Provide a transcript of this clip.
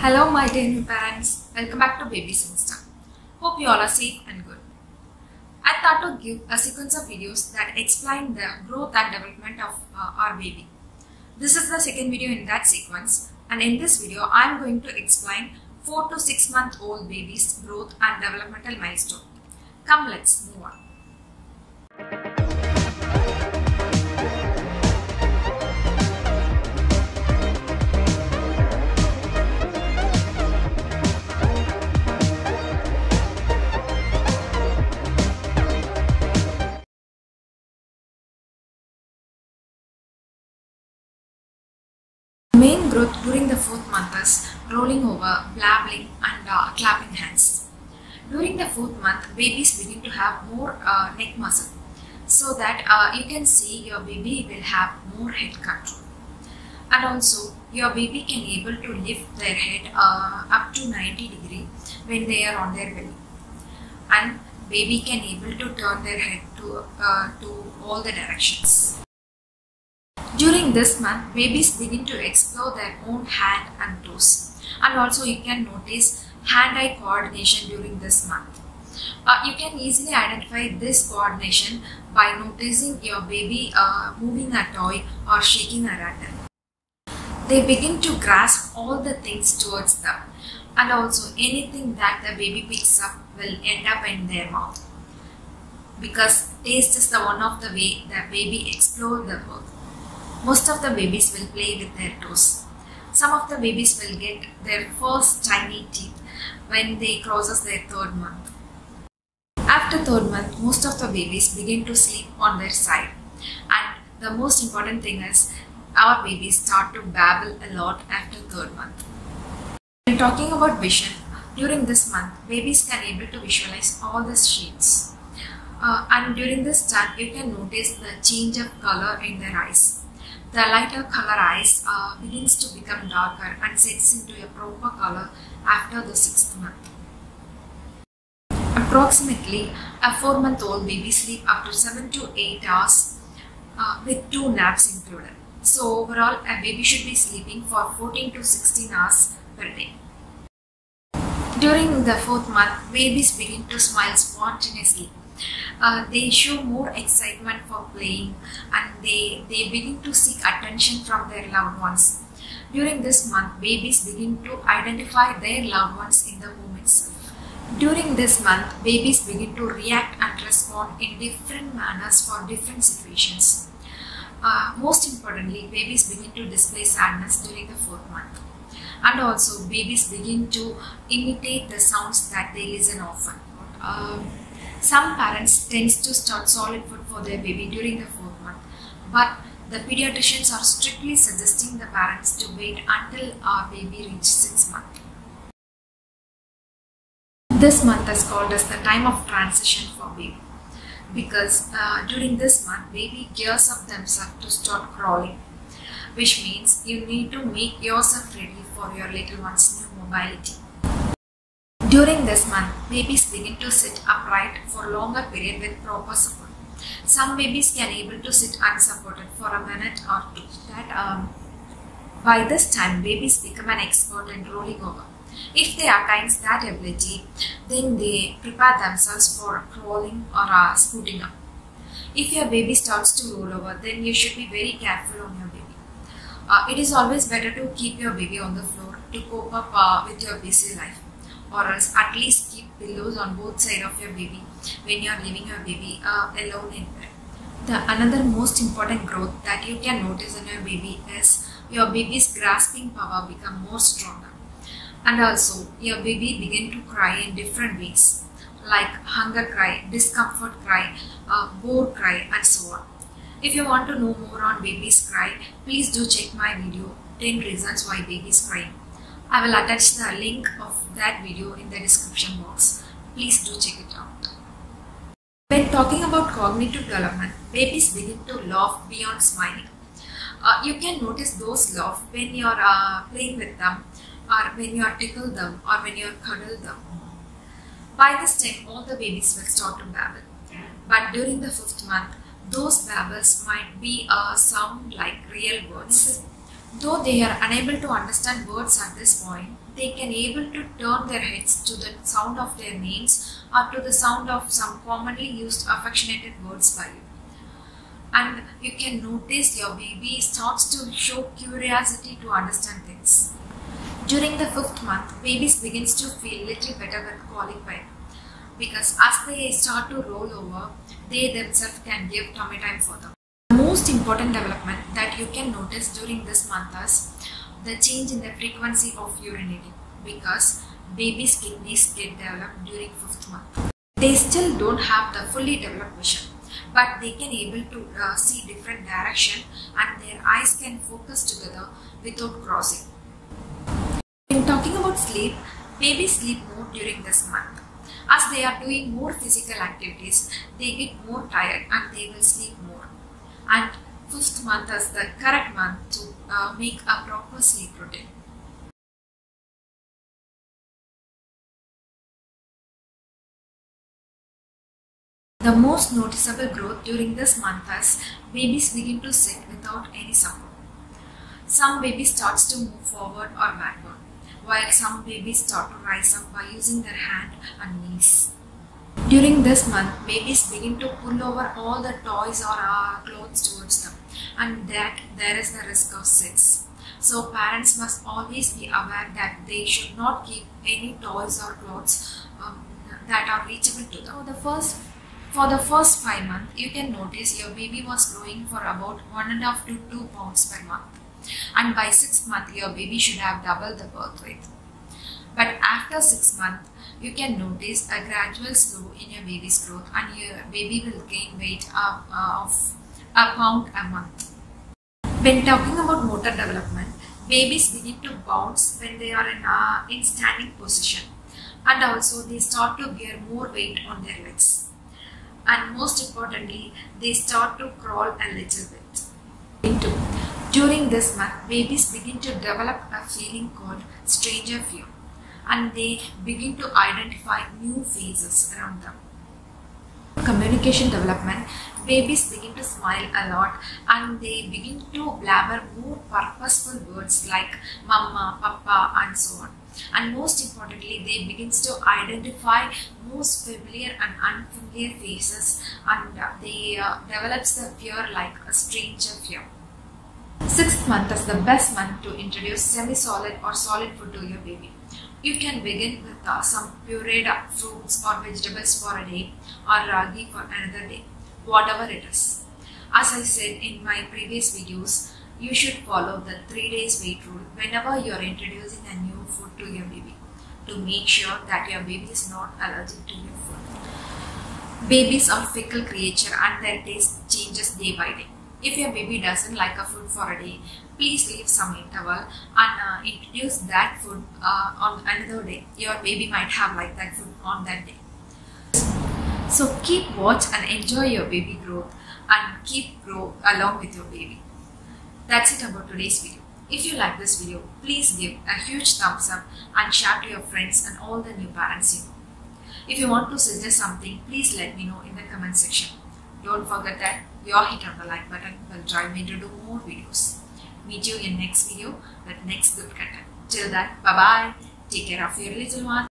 Hello my dear new parents, welcome back to Baby's Insta. Hope you all are safe and good. I thought to give a sequence of videos that explain the growth and development of our baby. This is the second video in that sequence, and in this video I am going to explain 4 to 6 month old baby's growth and developmental milestone. Come, let's move on. Main growth during the 4th month is rolling over, blabbling and clapping hands. During the 4th month, babies begin to have more neck muscle, so that you can see your baby will have more head control. And also your baby can able to lift their head up to 90 degree when they are on their belly. And baby can able to turn their head to all the directions. During this month, babies begin to explore their own hand and toes, and also you can notice hand-eye coordination during this month. You can easily identify this coordination by noticing your baby moving a toy or shaking a rattle. They begin to grasp all the things towards them, and also anything that the baby picks up will end up in their mouth, because taste is the one of the way the baby explores the world. Most of the babies will play with their toes. Some of the babies will get their first tiny teeth when they crosses their 3rd month. After 3rd month, most of the babies begin to sleep on their side. And the most important thing is our babies start to babble a lot after 3rd month. When talking about vision, during this month, babies can able to visualize all the shades. And during this time, you can notice the change of color in their eyes. The lighter color eyes begins to become darker and sets into a proper color after the 6th month. Approximately, a 4-month-old baby sleep up to 7 to 8 hours with 2 naps included. So overall, a baby should be sleeping for 14 to 16 hours per day. During the 4th month, babies begin to smile spontaneously. They show more excitement for playing, and they begin to seek attention from their loved ones. During this month, babies begin to identify their loved ones in the home itself. During this month, babies begin to react and respond in different manners for different situations. Most importantly, babies begin to display sadness during the 4th month. And also, babies begin to imitate the sounds that they listen often. Some parents tend to start solid food for their baby during the 4th month, but the pediatricians are strictly suggesting the parents to wait until our baby reaches 6 months. This month is called as the time of transition for baby, because during this month, baby gears up themselves to start crawling, which means you need to make yourself ready for your little one's new mobility. During this month, babies begin to sit upright for longer period with proper support. Some babies can able to sit unsupported for a minute or two. By this time, babies become an expert in rolling over. If they attain that ability, then they prepare themselves for crawling or scooting up. If your baby starts to roll over, then you should be very careful on your baby. It is always better to keep your baby on the floor to cope up with your busy life, or else at least keep pillows on both sides of your baby when you are leaving your baby alone in bed. Another most important growth that you can notice in your baby is your baby's grasping power become more stronger. And also, your baby begin to cry in different ways, like hunger cry, discomfort cry, bore cry, and so on. If you want to know more on baby's cry, please do check my video 10 reasons why babies crying. I will attach the link of that video in the description box. Please do check it out. When talking about cognitive development, babies begin to laugh beyond smiling. You can notice those laugh when you are playing with them, or when you are tickle them, or when you are cuddle them. By this time, all the babies will start to babble. But during the 5th month, those babbles might be a sound like real words. Though they are unable to understand words at this point, they can able to turn their heads to the sound of their names or to the sound of some commonly used affectionated words by you. And you can notice your baby starts to show curiosity to understand things. During the 5th month, babies begins to feel little better with colic pain because as they start to roll over, they themselves can give tummy time for them. The most important development that you can notice during this month is the change in the frequency of urinating because babies' kidneys get developed during 5th month. They still don't have the fully developed vision, but they can able to see different direction and their eyes can focus together without crossing. When talking about sleep, babies sleep more during this month. As they are doing more physical activities, they get more tired and they will sleep more. And 5th month is the correct month to make a proper sleep routine. The most noticeable growth during this month is babies begin to sit without any support. Some babies starts to move forward or backward, while some babies start to rise up by using their hand and knees. During this month, babies begin to pull over all the toys or clothes towards them, and that there is the risk of SIDS. So parents must always be aware that they should not keep any toys or clothes that are reachable to them. For the first 5 months, you can notice your baby was growing for about 1.5 to 2 pounds per month. And by 6th month, your baby should have double the birth weight. But after 6 months, you can notice a gradual slow in your baby's growth and your baby will gain weight of a pound a month. When talking about motor development, babies begin to bounce when they are in standing position, and also they start to bear more weight on their legs. And most importantly, they start to crawl a little bit. During this month, babies begin to develop a feeling called stranger fear, and they begin to identify new faces around them. Communication development, babies begin to smile a lot and they begin to blabber more purposeful words like mama, papa and so on. And most importantly, they begins to identify most familiar and unfamiliar faces and they develops the fear like a stranger fear. 6th month is the best month to introduce semi-solid or solid food to your baby. You can begin with some pureed fruits or vegetables for a day or ragi for another day, whatever it is. As I said in my previous videos, you should follow the 3 days wait rule whenever you are introducing a new food to your baby to make sure that your baby is not allergic to your food. Babies are fickle creature and their taste changes day by day. If your baby doesn't like a food for a day, please leave some interval and introduce that food on another day. Your baby might have liked that food on that day. So keep watch and enjoy your baby growth and keep grow along with your baby. That's it about today's video. If you like this video, please give a huge thumbs up and share to your friends and all the new parents you know. If you want to suggest something, please let me know in the comment section. Don't forget that your hit on the like button will drive me to do more videos. Meet you in next video with next good content. Till that, bye bye. Take care of your little one.